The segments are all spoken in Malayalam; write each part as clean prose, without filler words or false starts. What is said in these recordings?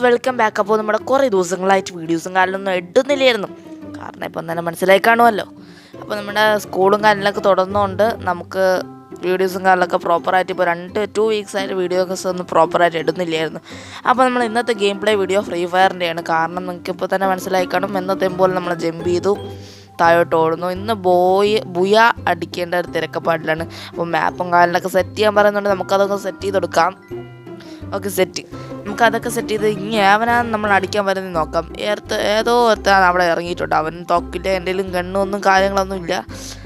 Welcome back. അപ്പോൾ നമ്മുടെ കുറേ ദിവസങ്ങളായിട്ട് വീഡിയോസും കാര്യങ്ങളൊന്നും ഇടുന്നില്ലായിരുന്നു. കാരണം ഇപ്പം തന്നെ മനസ്സിലായി കാണുമല്ലോ. അപ്പോൾ നമ്മുടെ സ്കൂളും കാര്യങ്ങളൊക്കെ തുടർന്നുകൊണ്ട് നമുക്ക് വീഡിയോസും കാര്യങ്ങളൊക്കെ പ്രോപ്പറായിട്ട് ഇപ്പോൾ 2 വീക്സ് ആയിട്ട് വീഡിയോസ് ഒന്നും പ്രോപ്പറായിട്ട് ഇടുന്നില്ലായിരുന്നു. അപ്പോൾ നമ്മൾ ഇന്നത്തെ ഗെയിം പ്ലേ വീഡിയോ ഫ്രീ ഫയറിൻ്റെയാണ്. കാരണം നിങ്ങൾക്ക് ഇപ്പോൾ തന്നെ മനസ്സിലായി കാണും. എന്നത്തെയും പോലെ നമ്മൾ ജമ്പ് ചെയ്തു താഴോട്ട് ഓടുന്നു. ഇന്ന് ബുയ അടിക്കേണ്ട ഒരു തിരക്കപ്പാടിലാണ്. അപ്പോൾ മാപ്പും കാര്യങ്ങളൊക്കെ സെറ്റ് ചെയ്യാൻ പറയുന്നുണ്ട്. നമുക്കതൊക്കെ സെറ്റ് ചെയ്ത് കൊടുക്കാം. ഓക്കെ, സെറ്റ് നമുക്കതൊക്കെ സെറ്റ് ചെയ്ത് ഇനി അവനാണ് നമ്മൾ അടിക്കാൻ വരുന്നത് നോക്കാം. ഏതോ ഒരുത്താണ് അവിടെ ഇറങ്ങിയിട്ടുണ്ട്. അവൻ തോക്കില്ല, എന്തെങ്കിലും ഗണ്ണൊന്നും കാര്യങ്ങളൊന്നും ഇല്ല.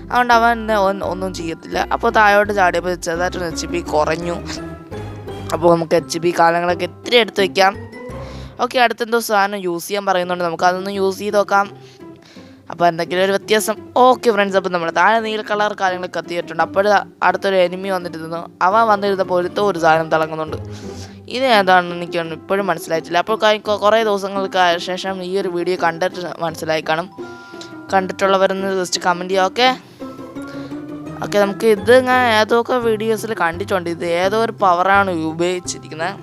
അതുകൊണ്ട് അവൻ ഒന്നും ചെയ്യത്തില്ല. അപ്പോൾ താഴോട്ട് ചാടിയപ്പോൾ ചെറുതായിട്ടൊന്ന് HP കുറഞ്ഞു. അപ്പോൾ നമുക്ക് HP കാലങ്ങളൊക്കെ ഇത്തിരി എടുത്ത് വയ്ക്കാം. ഓക്കെ, അടുത്തെന്തോ സാധനം യൂസ് ചെയ്യാൻ പറയുന്നുണ്ട്. നമുക്കതൊന്ന് യൂസ് ചെയ്ത് നോക്കാം. അപ്പോൾ എന്തെങ്കിലും ഒരു വ്യത്യാസം. ഓക്കെ ഫ്രണ്ട്സ്, അപ്പോൾ നമ്മൾ താഴെ നീല കളർ കാര്യങ്ങളൊക്കെ എത്തിയിട്ടുണ്ട്. അപ്പോൾ അടുത്തൊരു എനിമി വന്നിരുന്നു. അവൻ വന്നിരുന്നപ്പോൾ ഒരു സാധനം തിളങ്ങുന്നുണ്ട്. ഇത് ഏതാണെന്ന് എനിക്ക് ഇപ്പോഴും മനസ്സിലായിട്ടില്ല. അപ്പോൾ കുറേ ദിവസങ്ങൾക്ക് ശേഷം ഈ ഒരു വീഡിയോ കണ്ടിട്ട് മനസ്സിലായി കാണും. കണ്ടിട്ടുള്ളവരൊന്ന് ജസ്റ്റ് കമൻറ്റ് ചെയ്യാം. ഓക്കെ, നമുക്ക് ഇത് ഞാൻ ഏതൊക്കെ വീഡിയോസിൽ കണ്ടിട്ടുണ്ട്. ഇത് ഏതോ ഒരു പവറാണ് ഉപയോഗിച്ചിരിക്കുന്നത്.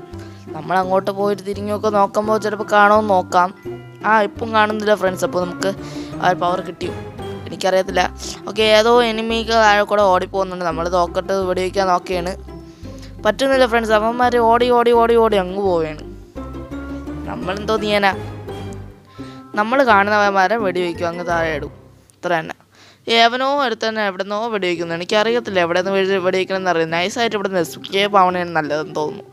നമ്മൾ അങ്ങോട്ട് പോയിട്ട് തിരിഞ്ഞൊക്കെ നോക്കുമ്പോൾ ചിലപ്പോൾ കാണുമെന്ന് നോക്കാം. ഇപ്പം കാണുന്നില്ല ഫ്രണ്ട്സ്. അപ്പോൾ നമുക്ക് ആ ഒരു പവർ കിട്ടിയോ എനിക്കറിയത്തില്ല. ഓക്കെ, ഏതോ എനിമിക്ക് താഴെ കൂടെ ഓടിപ്പോകുന്നുണ്ട്. നമ്മൾ തോക്കിട്ട് വെടിവെക്കാൻ നോക്കുകയാണ്. പറ്റുന്നില്ല ഫ്രണ്ട്സ്. അവന്മാർ ഓടി അങ്ങ് പോവുകയാണ്. നമ്മളെന്തോ ചെയ്യാനാ, നമ്മൾ കാണുന്നവന്മാരെ വെടിവെക്കും, അങ്ങ് താഴെ ഇടും. ഇത്ര തന്നെ. ഏവനോ അടുത്ത് തന്നെ എവിടെന്നോ വെടിവെക്കുന്നു. എനിക്കറിയത്തില്ല എവിടെ നിന്ന് വെടിവെക്കണമെന്ന് അറിയാം. നൈസായിട്ട് ഇവിടെ നിന്ന് എസ്കേപ്പ് ആവണേന്ന് നല്ലതെന്ന് തോന്നുന്നു.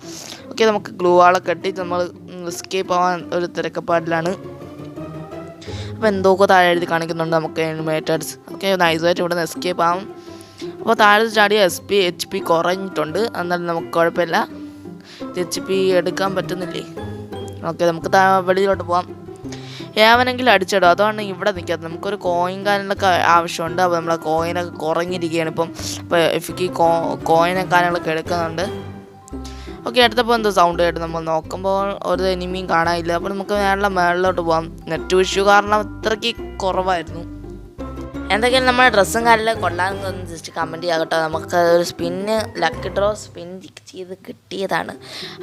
ഓക്കെ, നമുക്ക് ഗ്ലൂ വാളൊക്കെ കെട്ടിയിട്ട് നമ്മൾ എസ്കേപ്പ് ആവാൻ ഒരു തിരക്കപ്പാടിലാണ്. അപ്പോൾ എന്തൊക്കെ താഴെ എഴുതി കാണിക്കുന്നുണ്ട് നമുക്ക് എനിമേറ്റേഴ്സ്. ഓക്കെ, നൈസായിട്ട് ഇവിടെ നിന്ന് എസ്കേപ്പ് ആവും. അപ്പോൾ താഴെ ചാടിയ HP കുറഞ്ഞിട്ടുണ്ട്. എന്നാലും നമുക്ക് കുഴപ്പമില്ല. HP എടുക്കാൻ പറ്റുന്നില്ലേ? ഓക്കെ, നമുക്ക് വെളിയിലോട്ട് പോകാം. ഏവനെങ്കിലും അടിച്ചിടും. അതുകൊണ്ട് ഇവിടെ നിൽക്കാത്ത നമുക്കൊരു കോയിൻ കാര്യങ്ങളൊക്കെ ആവശ്യമുണ്ട്. അപ്പോൾ നമ്മളെ കോയിനൊക്കെ കുറഞ്ഞിരിക്കുകയാണ് ഇപ്പം. അപ്പോൾ FK കോയിനും കാര്യങ്ങളൊക്കെ എടുക്കുന്നുണ്ട്. ഓക്കെ, അടുത്തപ്പോൾ എന്തോ സൗണ്ട് കേട്ട് നമ്മൾ നോക്കുമ്പോൾ ഒരു എനിമിയും കാണാനില്ല. അപ്പോൾ നമുക്ക് മേളിലോട്ട് പോകാം. നെറ്റ് ഇഷ്യൂ കാരണം അത്രയ്ക്ക് കുറവായിരുന്നു. എന്തെങ്കിലും നമ്മുടെ ഡ്രസ്സും കാര്യങ്ങളും കൊള്ളാമെന്നൊന്ന് ജസ്റ്റ് കമൻറ്റ് ചെയ്യാം കേട്ടോ. നമുക്ക് ഒരു ലക്കി ഡ്രോ സ്പിൻ ചെയ്ത് കിട്ടിയതാണ്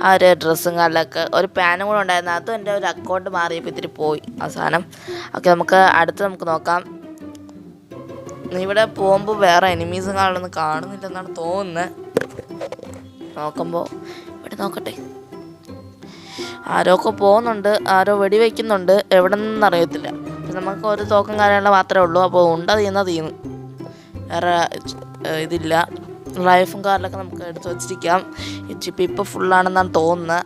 ആ ഒരു ഡ്രസ്സും കാര്യങ്ങളൊക്കെ. ഒരു പാനും കൂടെ ഉണ്ടായിരുന്നു. അതും എൻ്റെ ഒരു അക്കൗണ്ട് മാറിയപ്പോൾ ഇത്തിരി പോയി അവസാനം. ഓക്കെ, നമുക്ക് നമുക്ക് നോക്കാം. ഇവിടെ പോകുമ്പോൾ വേറെ എനിമീസും കാര്യങ്ങളൊന്നും കാണുന്നില്ലെന്നാണ് തോന്നുന്നത്. നോക്കുമ്പോൾ ഇവിടെ നോക്കട്ടെ. ആരൊക്കെ പോകുന്നുണ്ട്, ആരോ വെടിവെക്കുന്നുണ്ട്. എവിടെ നിന്നറിയത്തില്ല. നമുക്ക് ഒരു തോക്കും കാര്യങ്ങൾ മാത്രമേ ഉള്ളൂ. അപ്പോൾ തീർന്നു. വേറെ ഇതില്ല. ലൈഫും കാറിലൊക്കെ നമുക്ക് എടുത്ത് വെച്ചിരിക്കാം. HP ഇപ്പോൾ ഫുള്ളാണെന്നാണ് തോന്നുന്നത്.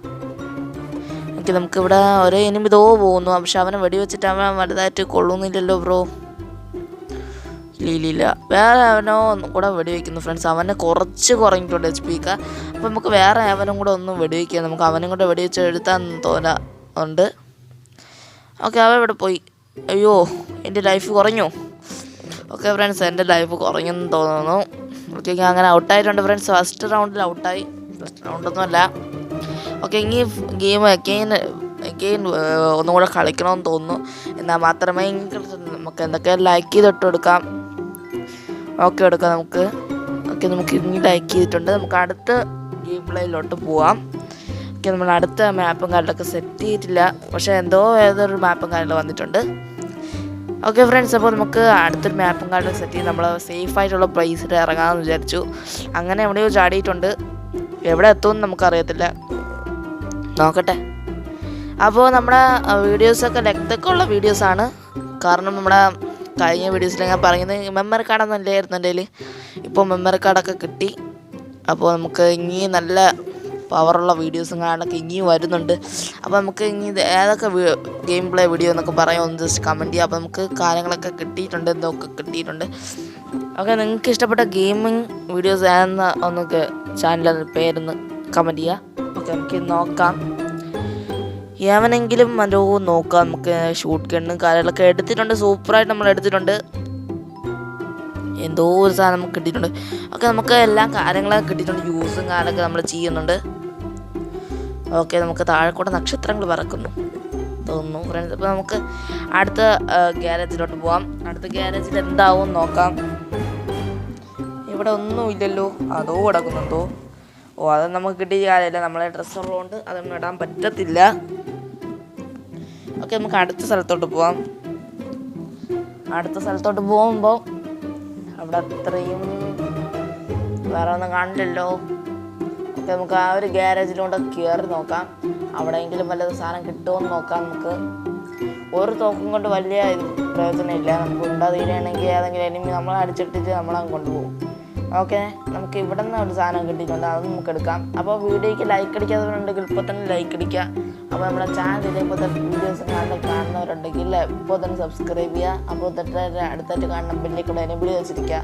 എനിക്ക് നമുക്കിവിടെ ഒരേ എനിമി പോകുന്നു. പക്ഷെ അവനെ വെടിവെച്ചിട്ട് അവൻ വലുതായിട്ട് കൊള്ളുന്നില്ലല്ലോ ബ്രോ. ഇല്ല, വേറെ അവനോ ഒന്നും കൂടെ വെടിവെക്കുന്നു ഫ്രണ്ട്സ്. അവനെ കുറച്ച് കുറഞ്ഞിട്ടുണ്ട് HP. അപ്പോൾ നമുക്ക് വേറെ അവനും കൂടെ ഒന്നും വെടിവെക്കുക. നമുക്ക് അവനും കൂടെ വെടിവെച്ച് എടുത്താൽ തോന്നുന്നുണ്ട്. ഓക്കെ, അവൻ ഇവിടെ പോയി. അയ്യോ, എൻ്റെ ലൈഫ് കുറഞ്ഞു. ഓക്കെ ഫ്രണ്ട്സ്, എൻ്റെ ലൈഫ് കുറഞ്ഞെന്ന് തോന്നുന്നു. ഓക്കെ, അങ്ങനെ ഔട്ടായിട്ടുണ്ട് ഫ്രണ്ട്സ്. ഫസ്റ്റ് റൗണ്ടിൽ ഔട്ടായി. ഫസ്റ്റ് റൗണ്ടൊന്നുമല്ല. ഓക്കെ, ഇനി ഗെയിം അഗെയിൻ ഒന്നും കൂടെ കളിക്കണമെന്ന് തോന്നുന്നു. എന്നാൽ മാത്രമേ നമുക്ക് എന്തൊക്കെ ലൈക്ക് ചെയ്തിട്ട് എടുക്കാം. ഓക്കെ, എടുക്കാം നമുക്ക്. ഓക്കെ, നമുക്ക് ഇനി ലൈക്ക് ചെയ്തിട്ടുണ്ട്. നമുക്ക് അടുത്ത ഗെയിം പ്ലേയിലോട്ട് പോവാം. ഓക്കെ, നമ്മൾ അടുത്ത മാപ്പും കാര്യങ്ങളൊക്കെ സെറ്റ് ചെയ്തിട്ടില്ല. പക്ഷേ ഏതൊരു മാപ്പും കാര്യങ്ങൾ വന്നിട്ടുണ്ട്. ഓക്കെ ഫ്രണ്ട്സ്, അപ്പോൾ നമുക്ക് അടുത്തൊരു മാപ്പും കാര്യങ്ങളൊക്കെ സെറ്റ് ചെയ്ത് നമ്മൾ സേഫായിട്ടുള്ള പ്ലേസിൽ ഇറങ്ങാമെന്ന് വിചാരിച്ചു. അങ്ങനെ എവിടെയോ ചാടിയിട്ടുണ്ട്. എവിടെ എത്തുമെന്ന് നമുക്കറിയത്തില്ല. നോക്കട്ടെ. അപ്പോൾ നമ്മുടെ വീഡിയോസൊക്കെ ലെങ്തൊക്കെ ഉള്ള വീഡിയോസാണ്. കാരണം നമ്മുടെ കഴിഞ്ഞ വീഡിയോസിൽ ഞാൻ പറയുന്നത് മെമ്മറി കാർഡൊന്നും ഇല്ലായിരുന്നു എൻ്റെ കയ്യിൽ. ഇപ്പോൾ മെമ്മറി കാർഡൊക്കെ കിട്ടി. അപ്പോൾ നമുക്ക് ഇനി നല്ല പവറുള്ള വീഡിയോസും കാണാനൊക്കെ ഇനിയും വരുന്നുണ്ട്. അപ്പോൾ നമുക്ക് ഇനി ഏതൊക്കെ ഗെയിം പ്ലേ വീഡിയോ എന്നൊക്കെ പറയാം, ഒന്ന് ജസ്റ്റ് കമൻറ്റ് ചെയ്യാം. അപ്പോൾ നമുക്ക് കാര്യങ്ങളൊക്കെ കിട്ടിയിട്ടുണ്ട്, എന്തൊക്കെ കിട്ടിയിട്ടുണ്ട്. ഓക്കെ, നിങ്ങൾക്ക് ഇഷ്ടപ്പെട്ട ഗെയിമിങ് വീഡിയോസ് ഏതെന്ന് ഒന്ന് ചാനലിൻ്റെ പേരൊന്ന് കമൻറ്റ് ചെയ്യുക. ഓക്കെ, നമുക്ക് നോക്കാം. ഏവനെങ്കിലും നോക്കാം. നമുക്ക് ഷൂട്ട് ഗണ്ണും കാര്യങ്ങളൊക്കെ എടുത്തിട്ടുണ്ട്. സൂപ്പറായിട്ട് നമ്മൾ എടുത്തിട്ടുണ്ട്. എന്തോ ഒരു സാധനം നമുക്ക് കിട്ടിയിട്ടുണ്ട്. ഓക്കെ, നമുക്ക് എല്ലാ കാര്യങ്ങളൊക്കെ കിട്ടിയിട്ടുണ്ട്. യൂസും കാര്യങ്ങളൊക്കെ നമ്മൾ ചെയ്യുന്നുണ്ട്. ഓക്കെ, നമുക്ക് താഴെ കൂടെ നക്ഷത്രങ്ങൾ പറക്കുന്നു തോന്നുന്നു ഫ്രണ്ട്സ്. അപ്പോൾ നമുക്ക് അടുത്ത ഗ്യാരേജിലോട്ട് പോവാം. അടുത്ത ഗ്യാരേജിൽ എന്താവും നോക്കാം. ഇവിടെ ഒന്നുമില്ലല്ലോ. അതോ കിടക്കുന്നുണ്ടോ? അത് നമുക്ക് കിട്ടിയ കാര്യമില്ല. നമ്മളെ ഡ്രസ്സ് ഉള്ളതുകൊണ്ട് അതൊന്നും ഇടാൻ പറ്റത്തില്ല. ഓക്കെ, നമുക്ക് അടുത്ത സ്ഥലത്തോട്ട് പോവാം. അടുത്ത സ്ഥലത്തോട്ട് പോകുമ്പോൾ അവിടെ അത്രയും വേറെ ഒന്നും കാണില്ലല്ലോ. ഓക്കെ, നമുക്ക് ആ ഒരു ഗ്യാരേജിലൂടെ കയറി നോക്കാം. അവിടെയെങ്കിലും വല്ല സാധനം കിട്ടുമോ എന്ന് നോക്കാം. നമുക്ക് ഒരു തോക്കും കൊണ്ട് വലിയ പ്രയോജനമില്ല. നമുക്ക് ഉണ്ടാതിരിക്കുകയാണെങ്കിൽ ഏതെങ്കിലും എനിമി നമ്മളെ അടിച്ചിട്ടിട്ട് നമ്മളങ്ങ് കൊണ്ടുപോകും. ഓക്കെ, നമുക്ക് ഇവിടെ നിന്ന് ഒരു സാധനം കിട്ടിയിട്ടുണ്ട്, അത് നമുക്ക് എടുക്കാം. അപ്പോൾ വീഡിയോയ്ക്ക് ലൈക്ക് അടിക്കാത്തവരുണ്ടെങ്കിൽ ഇപ്പോൾ തന്നെ ലൈക്ക് അടിക്കുക. അപ്പോൾ നമ്മുടെ ചാനൽ ഇതേപോലത്തെ വീഡിയോസ് കാണുന്നവരുണ്ടെങ്കിൽ ഇപ്പോൾ തന്നെ സബ്സ്ക്രൈബ് ചെയ്യുക. അപ്പോൾ അടുത്തായിട്ട് കാണുന്ന ബെല്ലിൽ കൂടെ എനേബിൾ വെച്ചിരിക്കുക.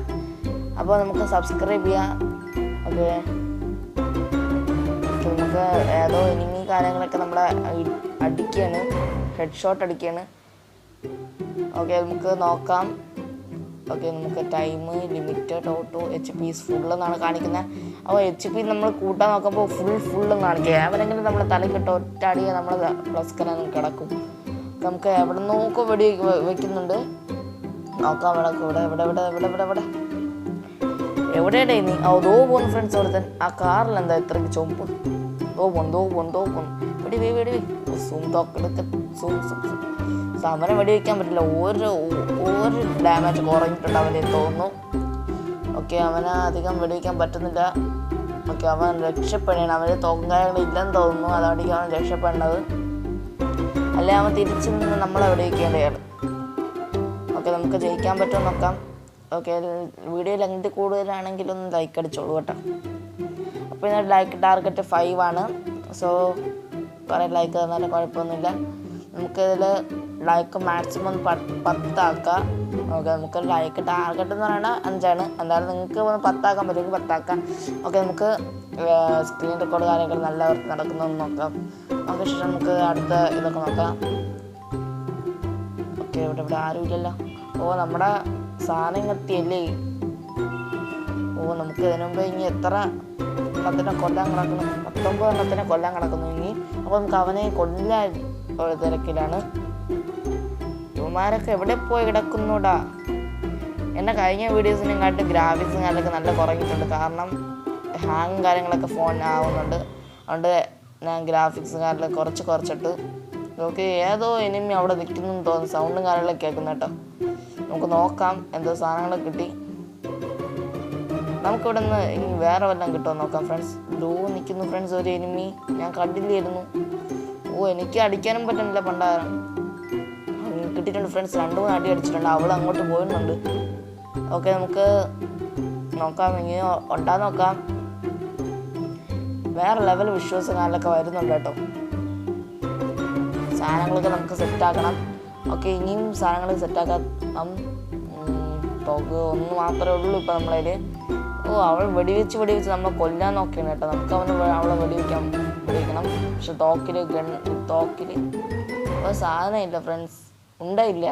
അപ്പോൾ നമുക്ക് സബ്സ്ക്രൈബ് ചെയ്യാം. ഓക്കെ, നമുക്ക് ഏതോ എനിമി കാര്യങ്ങളൊക്കെ നമ്മളെ അടിക്കുകയാണ്, ഹെഡ് ഷോട്ട് അടിക്കുകയാണ്. ഓക്കെ, നമുക്ക് നോക്കാം. ഓക്കെ, നമുക്ക് ടൈം ലിമിറ്റ് ടോട്ടു HP ഫുള്ളെന്നാണ് കാണിക്കുന്നത്. അപ്പോൾ HP നമ്മൾ കൂട്ടാൻ നോക്കുമ്പോൾ ഫുള്ളും കാണിക്കുക. എവരെങ്കിലും നമ്മളെ തലക്കിട്ട് ഒറ്റടിയെ നമ്മൾ പ്ലസ്കനങ്ങ് കിടക്കും. നമുക്ക് എവിടെ നോക്കോ വെടി വെക്കുന്നുണ്ട്. നോക്കാം, എവിടെയാടേ നീ? ദോ പോകുന്നു ഫ്രണ്ട്സ്. അവിടെ തന്നെ ആ കാറിൽ എന്താ ഇത്രയ്ക്ക് ചുമപ്പ്? ദോ പോന്നു. വെടി സൂം തോക്കെടുക്ക സൂം. സമരം വെടി വയ്ക്കാൻ പറ്റില്ല. ഒരു ഡാമേജ് കുറഞ്ഞിട്ടുണ്ട് അവനെ തോന്നുന്നു. ഓക്കെ, അവന് അധികം വെടിവെക്കാൻ പറ്റുന്നില്ല. ഓക്കെ, അവൻ രക്ഷപ്പെടണം. അവന് തോക്കും കാര്യങ്ങളില്ലെന്ന് തോന്നുന്നു. അതാണെങ്കിൽ അവൻ രക്ഷപ്പെടേണ്ടത്. അല്ലെ അവൻ തിരിച്ചു നിന്ന് നമ്മളെ വെടിവെക്കേണ്ടതാണ്. ഓക്കെ, നമുക്ക് ജയിക്കാൻ പറ്റുമോ നോക്കാം. ഓക്കെ, വീഡിയോ ലെങ്ത് കൂടുതലാണെങ്കിൽ ഒന്ന് ലൈക്ക് അടിച്ചോളൂ കേട്ടോ. അപ്പോൾ ഇതിൻ്റെ ലൈക്ക് ടാർഗറ്റ് 5 ആണ്. സോ കുറേ ലൈക്ക് തന്നാലും കുഴപ്പമൊന്നുമില്ല. നമുക്കിതിൽ ലൈക്ക് മാക്സിമം 10 ആക്കാം. ഓക്കെ, നമുക്ക് ലൈക്ക് ടാർഗറ്റ് എന്ന് പറയുന്നത് 5 ആണ്. എന്തായാലും നിങ്ങൾക്ക് 10 ആക്കാൻ പറ്റുമെങ്കിൽ 10 ആക്കാം. ഓക്കെ, നമുക്ക് സ്ക്രീൻ റെക്കോർഡ് കാര്യങ്ങൾ നല്ല വർക്ക് നടക്കുന്നതെന്ന് നോക്കാം. അതിന് ശേഷം നമുക്ക് അടുത്ത ഇതൊക്കെ നോക്കാം. ഓക്കെ, ഇവിടെ ആരുമില്ലല്ലോ. നമ്മുടെ സാധനം എത്തിയല്ലേ. നമുക്ക് ഇതിനു മുമ്പ് ഇനി എത്ര എണ്ണത്തിനെ കൊല്ലാൻ കിടക്കുന്നു? 19 എണ്ണത്തിനെ കൊല്ലാൻ കിടക്കുന്നു ഇനി. അപ്പോൾ നമുക്ക് അവനെ കൊല്ലാൻ ഒരു തിരക്കിലാണ്. ഇവന്മാരൊക്കെ എവിടെ പോയി കിടക്കുന്നുടാ? എൻ്റെ കഴിഞ്ഞ വീഡിയോസിനും കാട്ടി ഗ്രാഫിക്സും കാര്യങ്ങളൊക്കെ നല്ല കുറഞ്ഞിട്ടുണ്ട്. കാരണം ഹാങ്ങും കാര്യങ്ങളൊക്കെ ഫോൺ ആവുന്നുണ്ട്. അതുകൊണ്ട് ഞാൻ ഗ്രാഫിക്സും കാര്യങ്ങളൊക്കെ കുറച്ചിട്ട്. ഓക്കെ, ഏതോ എനിമി അവിടെ നിൽക്കുന്നു തോന്നുന്നു. സൗണ്ടും കാര്യങ്ങളൊക്കെ കേൾക്കുന്നു കേട്ടോ. നമുക്ക് നോക്കാം എന്തോ സാധനങ്ങൾ കിട്ടി. നമുക്കിവിടെ നിന്ന് ഇനി വേറെ വല്ലതും കിട്ടുമോ നോക്കാം ഫ്രണ്ട്സ്. നിൽക്കുന്നു ഫ്രണ്ട്സ് ഒരു എനിമി. ഞാൻ കണ്ടില്ലായിരുന്നു. എനിക്ക് അടിക്കാനും പറ്റുന്നില്ല. പണ്ടാരം കിട്ടിയിട്ടുണ്ട് ഫ്രണ്ട്സ്. 2-3 അടി അടിച്ചിട്ടുണ്ട്. അവൾ അങ്ങോട്ട് പോയിട്ടുണ്ട്. ഓക്കെ, നമുക്ക് നോക്കാം. ഇനി ഉണ്ടാകാൻ നോക്കാം. വേറെ ലെവൽ വിഷ്വൽസ് കാര്യങ്ങളൊക്കെ വരുന്നുണ്ട് കേട്ടോ. സാധനങ്ങളൊക്കെ നമുക്ക് സെറ്റാക്കണം. ഓക്കെ, ഇനിയും സാധനങ്ങൾ സെറ്റാക്കാം. തോക്ക് ഒന്ന് മാത്രമേ ഉള്ളൂ ഇപ്പം നമ്മളതിൽ. അവൾ വെടിവെച്ച് നമ്മളെ കൊല്ലാൻ നോക്കിയാണ് കേട്ടോ. നമുക്ക് അവളെ വെടിവെക്കണം. പക്ഷെ തോക്കിൽ സാധനമില്ല ഫ്രണ്ട്സ്. ഉണ്ടയില്ല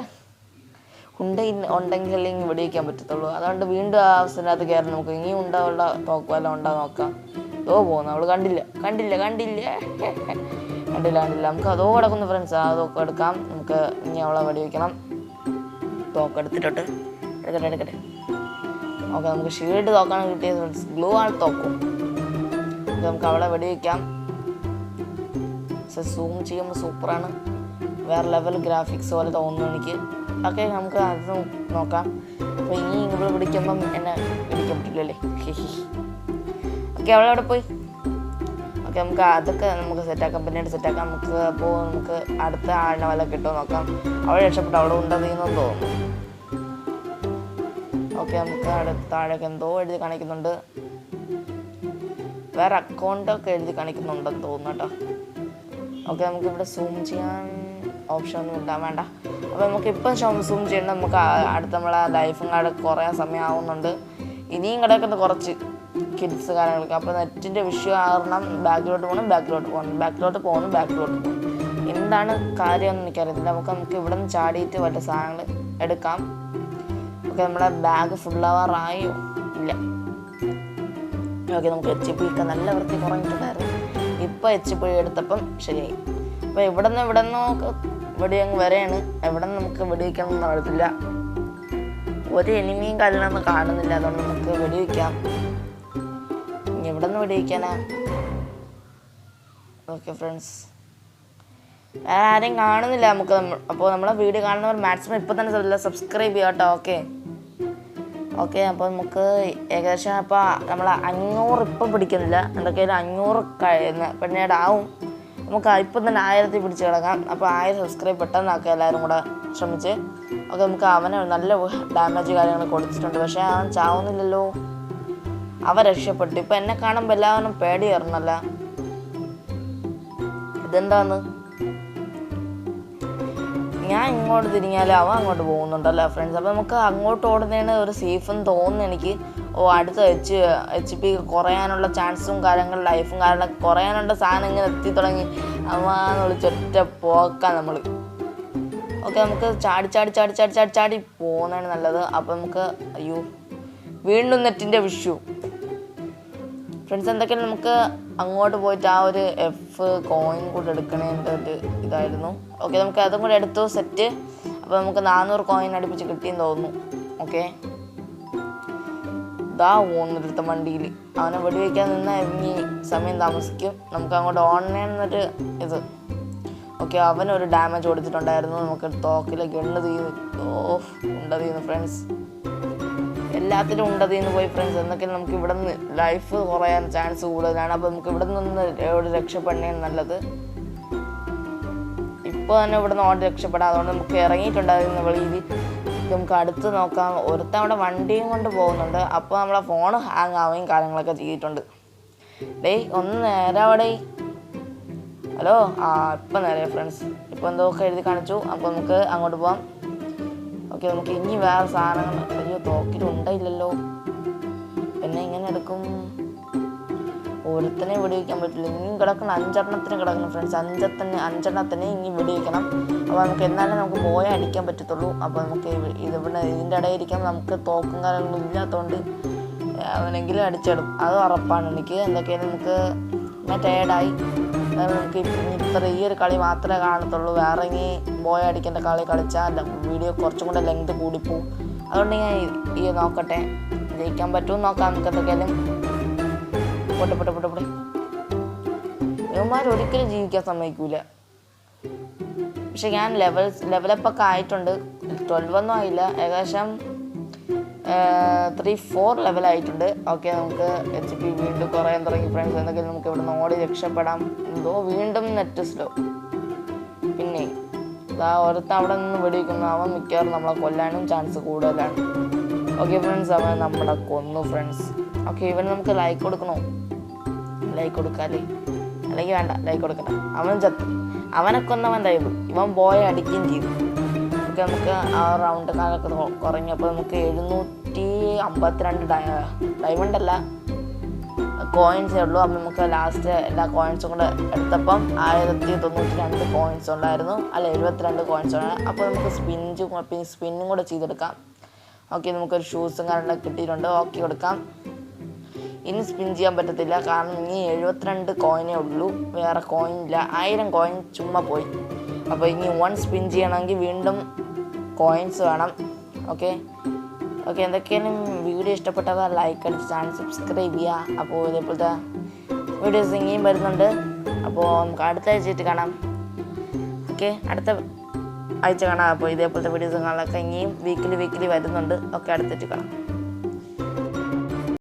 ഉണ്ടെങ്കിൽ അല്ലെങ്കിൽ വെടിവെക്കാൻ പറ്റത്തുള്ളൂ. അതുകൊണ്ട് വീണ്ടും ആ അവസരത്തിനകത്ത് കയറി നമുക്ക് ഇനിയും ഉണ്ടാവുള്ള തോക്ക് വല്ല പോകുന്നു. അവൾ കണ്ടില്ല. നമുക്ക് അതോ കിടക്കുന്നു ഫ്രണ്ട്സ്. ആ തോക്ക് എടുക്കാം. നമുക്ക് ഇനി അവളെ വെടിവെക്കണം. തോക്ക് എടുത്തിട്ട് എടുക്കട്ടെ. ഓക്കെ, നമുക്ക് ഷീൽഡ് തോക്കാണ് കിട്ടിയത് ഫ്രണ്ട്സ്. ഗ്ലൂ ആണ് തോക്കും. നമുക്ക് അവളെ വെടിവെക്കാം. സൂം ചെയ്യുമ്പോൾ സൂപ്പറാണ്. വേറെ ലെവൽ ഗ്രാഫിക്സ് പോലെ തോന്നുന്നു എനിക്ക്. ഓക്കെ, നമുക്ക് അത് നോക്കാം. അപ്പോൾ ഇനി ഇവിടെ പിടിക്കുമ്പം എന്നെ പിടിക്കാൻ പറ്റില്ലല്ലേ. ഓക്കെ, അവളവിടെ പോയി. ഓക്കെ, നമുക്ക് അതൊക്കെ നമുക്ക് സെറ്റാക്കാം. പിന്നീട് സെറ്റാക്കാം. നമുക്ക് അടുത്ത ആളിനെ വല്ല കിട്ടുമോ നോക്കാം. അവൾ രക്ഷപ്പെട്ടു. അവിടെ ഉണ്ടെന്ന് തോന്നുന്നു. ഓക്കെ, നമുക്ക് അടുത്ത താഴേക്ക് എന്തോ എഴുതി കാണിക്കുന്നുണ്ട്. വേറെ അക്കൗണ്ടൊക്കെ എഴുതി കാണിക്കുന്നുണ്ടെന്ന് തോന്നുന്നു കേട്ടോ. ഓക്കെ, നമുക്കിവിടെ സൂം ചെയ്യാൻ ഓപ്ഷൻ ഒന്നും ഇല്ല, വേണ്ട. അപ്പോൾ നമുക്കിപ്പം സൂം ചെയ്യേണ്ട. നമുക്ക് അടുത്ത നമ്മളെ ലൈഫും കാർഡ് കുറേ സമയമാവുന്നുണ്ട്. ഇനിയും കിടക്കുന്ന കുറച്ച് കിഡ്സ് കാര്യങ്ങളൊക്കെ. അപ്പോൾ നെറ്റിൻ്റെ വിഷയം കാരണം ബാക്കിലോട്ട് പോകുന്നു. എന്താണ് കാര്യമൊന്നും എനിക്കറിയത്തില്ല. നമുക്ക് ഇവിടെ നിന്ന് ചാടിയിട്ട് വല്ല സാധനങ്ങൾ എടുക്കാം. ഓക്കെ, നമ്മുടെ ബാഗ് ഫുള്ളാവാറായോ? ഇല്ല. ഓക്കെ, നമുക്ക് HP ഒക്കെ നല്ല വൃത്തി കുറഞ്ഞിട്ടുണ്ടായിരുന്നു. ഇപ്പോൾ HP എടുത്തപ്പം ശരിയായി. അപ്പോൾ ഇവിടെ നിന്നൊക്കെ വെടി അങ്ങ് വരെയാണ്. എവിടെ നിന്ന് നമുക്ക് വെടിവെക്കണമെന്ന് അറിയത്തില്ല. ഒരു എനിമിയും കല്ലൊന്നും കാണുന്നില്ല. അതുകൊണ്ട് നമുക്ക് വെടിവെക്കാം. എവിടെ നിന്ന് വെടിവെക്കാനാ? ഓക്കെ ഫ്രണ്ട്സ്, വേറെ ആരെയും കാണുന്നില്ല നമുക്ക്. അപ്പോൾ നമ്മളെ വീഡിയോ കാണുന്നവർ മാക്സിമം ഇപ്പം തന്നെ സബ്സ്ക്രൈബ് ചെയ്യാം കേട്ടോ. ഓക്കെ അപ്പോൾ നമുക്ക് ഏകദേശം ഇപ്പോൾ നമ്മൾ 500 ഇപ്പം പിടിക്കുന്നില്ല, എന്തൊക്കെയായാലും 500 പിന്നീട് ആവും. നമുക്ക് ഇപ്പം തന്നെ 1000 പിടിച്ച് കിടക്കാം. അപ്പോൾ 1000 സബ്സ്ക്രൈബ് പെട്ടെന്നാക്കുക എല്ലാവരും കൂടെ ശ്രമിച്ച്. ഓക്കെ നമുക്ക് അവന് നല്ല ഡാമേജ് കാര്യങ്ങൾ കൊടുത്തിട്ടുണ്ട്, പക്ഷേ അവൻ ചാവുന്നില്ലല്ലോ. അവൻ രക്ഷപ്പെട്ടു. ഇപ്പം എന്നെ കാണുമ്പോൾ എല്ലാവരും പേടി കയറണല്ല. ഇതെന്താന്ന്, ഞാൻ ഇങ്ങോട്ട് തിരിഞ്ഞാലും അവൻ അങ്ങോട്ട് പോകുന്നുണ്ടല്ലോ ഫ്രണ്ട്സ്. അപ്പോൾ നമുക്ക് അങ്ങോട്ട് ഓടുന്നതാണ് ഒരു സേഫ് എന്ന് തോന്നുന്നു എനിക്ക്. അടുത്ത HP കുറയാനുള്ള ചാൻസും കാര്യങ്ങളും ലൈഫും കാര്യങ്ങളൊക്കെ കുറയാനുള്ള സാധനം ഇങ്ങനെ എത്തി തുടങ്ങി. അവന്ന് വിളിച്ചൊറ്റ പോക്കാം നമ്മൾ. ഓക്കെ നമുക്ക് ചാടി പോകുന്നതാണ് നല്ലത്. അപ്പോൾ നമുക്ക് അയ്യോ വീണ്ടും നെറ്റിൻ്റെ വിഷു ഫ്രണ്ട്സ്. എന്തൊക്കെയാണ് നമുക്ക് അങ്ങോട്ട് പോയിട്ട് ആ ഒരു F കോയിൻ കൂടെ എടുക്കണേൻ്റെ ഒരു ഇതായിരുന്നു. ഓക്കെ നമുക്ക് അതും കൂടെ എടുത്തു സെറ്റ്. അപ്പോൾ നമുക്ക് 400 കോയിൻ അടുപ്പിച്ച് കിട്ടിയെന്ന് തോന്നുന്നു. ഓക്കെ ഇതാ പോകുന്നൊരുത്ത വണ്ടിയിൽ അവനെ വെടിവെക്കാൻ നിന്നാൽ ഇനി സമയം താമസിക്കും. നമുക്ക് അങ്ങോട്ട് ഓൺലൈനെന്നൊരു ഇത്. ഓക്കെ അവനൊരു ഡാമേജ് കൊടുത്തിട്ടുണ്ടായിരുന്നു. നമുക്ക് തോക്കിലേക്ക് ഉണ്ടതീന്ന് ഫ്രണ്ട്സ്, എല്ലാത്തിലും ഉണ്ടതീന്ന് പോയി ഫ്രണ്ട്സ്. എന്തൊക്കെയാണ് നമുക്ക് ഇവിടെ നിന്ന് ലൈഫ് കുറയാൻ ചാൻസ് കൂടുതലാണ്. അപ്പോൾ നമുക്ക് ഇവിടെ നിന്ന് എവിടെ രക്ഷപ്പെടണേന്ന് നല്ലത്. ഇപ്പോൾ തന്നെ ഇവിടെ നിന്ന് ഓടി രക്ഷപ്പെടാം. അതുകൊണ്ട് നമുക്ക് ഇറങ്ങിയിട്ടുണ്ടായിരുന്ന വെളിയിൽ. നമുക്ക് അടുത്ത് നോക്കാം. ഒരുത്തൻ അവിടെ വണ്ടിയും കൊണ്ട് പോകുന്നുണ്ട്. അപ്പോൾ നമ്മളെ ഫോൺ ഹാങ് ആവുകയും കാര്യങ്ങളൊക്കെ ചെയ്തിട്ടുണ്ട്. ഒന്ന് നേരെ ഹലോ ഇപ്പം നേരെ ഫ്രണ്ട്സ്. ഇപ്പോൾ എന്തൊക്കെ എഴുതി കാണിച്ചു. അപ്പോൾ നമുക്ക് അങ്ങോട്ട് പോകാം. ഓക്കെ നമുക്ക് ഇനി വേറെ സാധനങ്ങൾ. അയ്യോ തോക്കിലുണ്ടായില്ലല്ലോ, പിന്നെ ഇങ്ങനെ എടുക്കും. ഒരുത്തനെ വെടിവെക്കാൻ പറ്റില്ല. ഇനിയും കിടക്കണം 5 എണ്ണത്തിന് കിടക്കണം ഫ്രണ്ട്സ്. 5 എണ്ണത്തിന് ഇനി വെടിവെക്കണം. അപ്പോൾ നമുക്ക് എന്നാലും നമുക്ക് പോയാൽ അടിക്കാൻ പറ്റത്തുള്ളൂ. അപ്പോൾ നമുക്ക് ഇതിൻ്റെ ഇടയിൽ ഇരിക്കുമ്പോൾ നമുക്ക് തോക്കും കാര്യങ്ങളും ഇല്ലാത്തതുകൊണ്ട് അവനെങ്കിലും അടിച്ചിടും, അത് ഉറപ്പാണ് എനിക്ക്. എന്തൊക്കെയാലും നമുക്ക് ഞാൻ ടയേർഡായി. നമുക്ക് ഈ ഒരു കളി മാത്രമേ കാണത്തുള്ളൂ. വേറെ ഇനി പോയ അടിക്കേണ്ട കളി കളിച്ചാൽ വീഡിയോ കുറച്ചും കൂടെ ലെങ്ത് കൂടിപ്പോവും. അതുകൊണ്ട് ഞാൻ ഈ നോക്കട്ടെ, ജയിക്കാൻ പറ്റുമെന്ന് നോക്കാം. നമുക്ക് എന്തൊക്കെയാലും പൊട്ടെ ഇവന്മാർ ഒരിക്കലും ജീവിക്കാൻ സമ്മതിക്കൂല. പക്ഷെ ഞാൻ ലെവലപ്പൊക്കെ ആയിട്ടുണ്ട്. 12 ഒന്നും ആയില്ല, ഏകദേശം 3-4 ലെവലായിട്ടുണ്ട്. ഓക്കെ നമുക്ക് HP വീണ്ടും കുറയാൻ തുടങ്ങി ഫ്രണ്ട്സ്. എന്തെങ്കിലും നമുക്ക് ഇവിടെ നിന്ന് ഓടി രക്ഷപ്പെടാം. വീണ്ടും നെറ്റ് സ്ലോ. പിന്നെ ഒരുത്തൻ അവിടെ നിന്ന് വെടിവെക്കുന്നു. അവൻ മിക്കവാറും നമ്മളെ കൊല്ലാനും ചാൻസ് കൂടുതലാണ്. ഓക്കെ ഫ്രണ്ട്സ് അവൻ നമ്മളെ കൊന്നു ഫ്രണ്ട്സ്. ഓക്കെ ഇവൻ നമുക്ക് ലൈക്ക് കൊടുക്കണോ? ലൈക്ക് കൊടുക്കാല്ലേ? അല്ലെങ്കിൽ വേണ്ട, ലൈക്ക് കൊടുക്കണ്ട. അവൻ ചത്തു. അവനെ കൊന്നവൻ തയ്യുള്ളൂ. ഇവൻ പോയ അടിക്കുകയും ചെയ്തു. ഓക്കെ നമുക്ക് ആ റൗണ്ട് കാലൊക്കെ കുറഞ്ഞപ്പോൾ നമുക്ക് 752 ഡയമണ്ട് അല്ല കോയിൻസേ ഉള്ളൂ. അപ്പം നമുക്ക് ലാസ്റ്റ് എല്ലാ കോയിൻസും കൂടെ എടുത്തപ്പം 1092 കോയിൻസ് ഉണ്ടായിരുന്നു. അല്ല 72 കോയിൻസ് ഉണ്ട്. അപ്പോൾ നമുക്ക് സ്പിന്നും കൂടെ ചെയ്തെടുക്കാം. ഓക്കെ നമുക്കൊരു ഷൂസും കാര്യങ്ങളൊക്കെ കിട്ടിയിട്ടുണ്ട്. ഓക്കെ കൊടുക്കാം. ഇനി സ്പിൻ ചെയ്യാൻ പറ്റത്തില്ല, കാരണം ഇനി 72 കോയിനേ ഉള്ളൂ, വേറെ കോയിൻ ഇല്ല. 1000 കോയിൻ ചുമ്മാ പോയി. അപ്പോൾ ഇനി 1 സ്പിൻ ചെയ്യണമെങ്കിൽ വീണ്ടും കോയിൻസ് വേണം. ഓക്കെ എന്തൊക്കെയാലും വീഡിയോ ഇഷ്ടപ്പെട്ടവർ ലൈക്ക് അടിച്ച് ചാനൽ സബ്സ്ക്രൈബ് ചെയ്യുക. അപ്പോൾ ഇതേപോലത്തെ വീഡിയോസ് ഇനിയും വരുന്നുണ്ട്. അപ്പോൾ നമുക്ക് അടുത്ത ആഴ്ചയായിട്ട് കാണാം. ഓക്കെ അടുത്ത ആഴ്ച കാണാം. അപ്പോൾ ഇതേപോലത്തെ വീഡിയോസ് കാണാനൊക്കെ ഇനിയും വീക്കിലി വരുന്നുണ്ട്. ഓക്കെ അടുത്തായിട്ട് കാണാം.